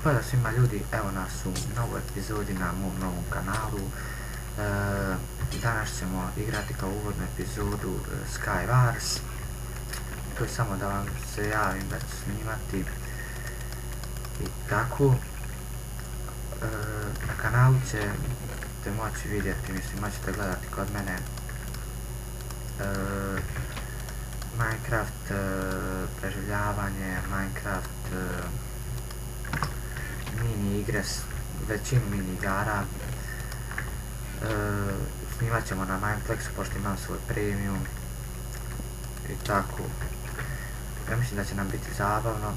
Pozdrav svima ljudi, evo nas u novoj epizodi na mom novom kanalu. Danas ćemo igrati kao uvodnu epizodu Skywars. To je samo da vam se javim da ću snimati i tako. Na kanalu ćete moći vidjeti, mislim, moćete gledati kod mene Minecraft preživljavanje, Minecraft mini igre, većinu mini igara. Snimat ćemo na Mineplexu pošto imam svoj premium i tako. Ja mislim da će nam biti zabavno.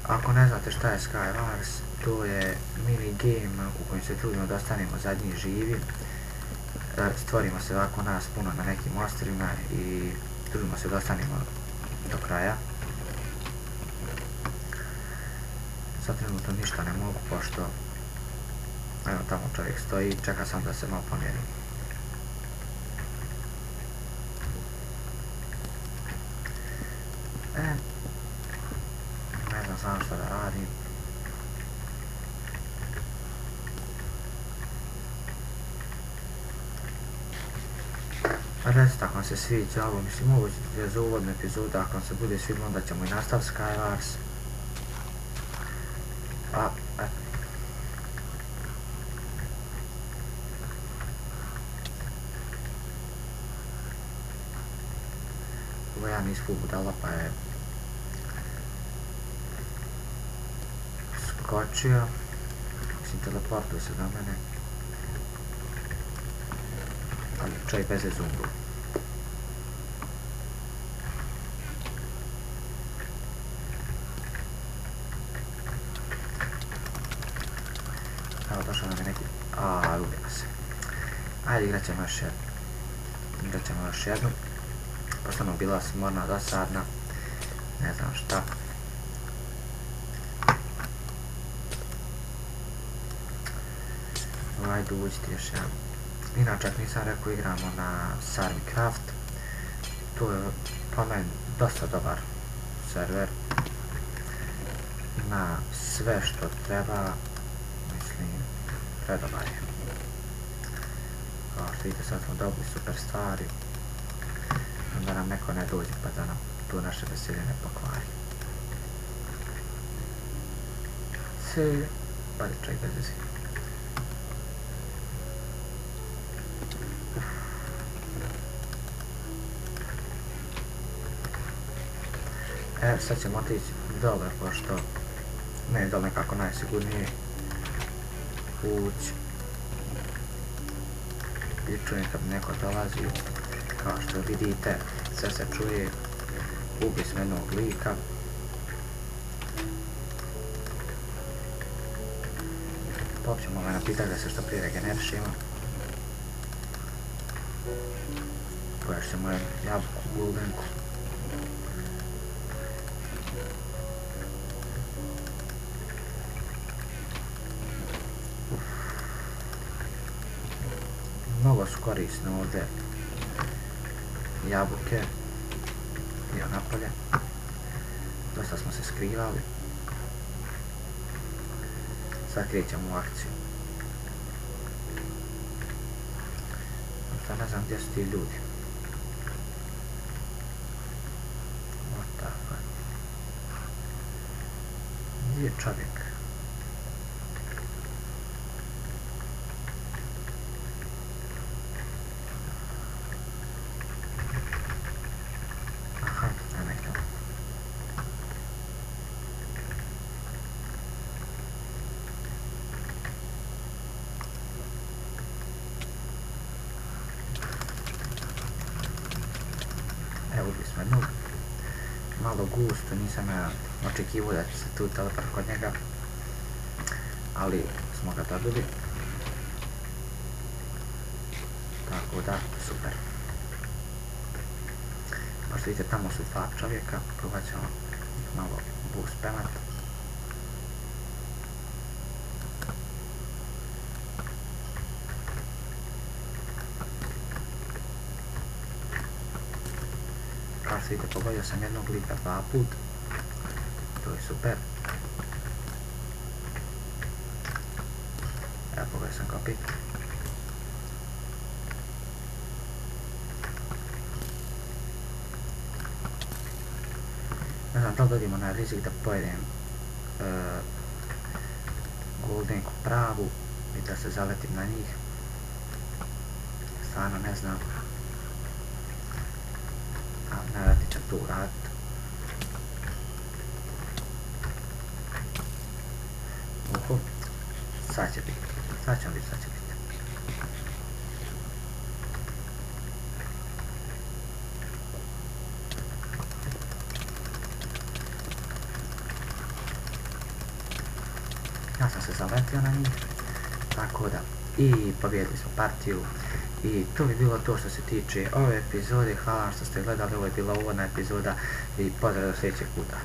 Ako ne znate šta je Skywars, to je mini game u kojem se trudimo da ostanemo zadnji živi. Stvorimo se ovako nas puno na nekim ostrvima i trudimo se da ostanemo do kraja. Sad trenutno ništa ne mogu pošto evo tamo čovjek stoji i čeka sam da se malo pomjeri. Ne znam šta da radim. Recite ako vam se sviđa ovo, mislim ovo je za uvodnu epizodu, ako vam se bude svidjelo onda ćemo i nastaviti Skywars. Ovo ja nisam budala pa je skočio, mislim teleportuo se do mene, ali čovjek bez je zumbu. Evo došao nam je neki, ubija se. Ajde igrat ćemo još jednu. Pošto nam bila smorna, dosadna, ne znam šta. Ajde uđite još jedan. Inače, ako nisam rekao, igramo na Sarmicraft. To je po meni dosta dobar server. Ima sve što treba, mislim, predobar je. Kao što vidite, sad smo dobili super stvari. Da nam neko ne dođe pa da nam tu naše veselje ne pokvari. Pa da čovjek bez vezi. Sad ćemo otići dole pošto meni dole nekako najsigurnije ući. I čujem kad neko dolazi. Kao što vidite, sve se čuje, ubili smo jednog lika. Popćemo ovaj napitak da se što prije regenerišimo. Poješ ćemo jednu jabuku, guldenku. Mnogo su korisne ovdje jabuke i napolje. Dosta smo se skrivali. Sad krećemo u akciju. Šta ne znam gdje su ti ljudi. What the fuck? Gdje je čovjek? Ubili smo jednog, malo gusto, nisam ja očekivao da će se tu teleport kod njega, ali smo ga dobili, tako da, super. Pošto vidite, tamo su dva čovjeka, probat ćemo malo boost pemat. Kao što vidite, pogodio sam jednog lika 2 put. To je super. sad dobijemo na rizik da pojedem goldenku pravu i da se zaletim na njih. Stvarno ne znam. Ali najvjerojatnije ćem to uraditi. Oho, sad će biti. Sad će biti. Ja sam se zaletio na njih, tako da, i pobjedili smo partiju. I to bi bilo to što se tiče ove epizode. Hvala vam što ste gledali, ovo je bila uvodna epizoda i pozdrav do sljedećeg puta.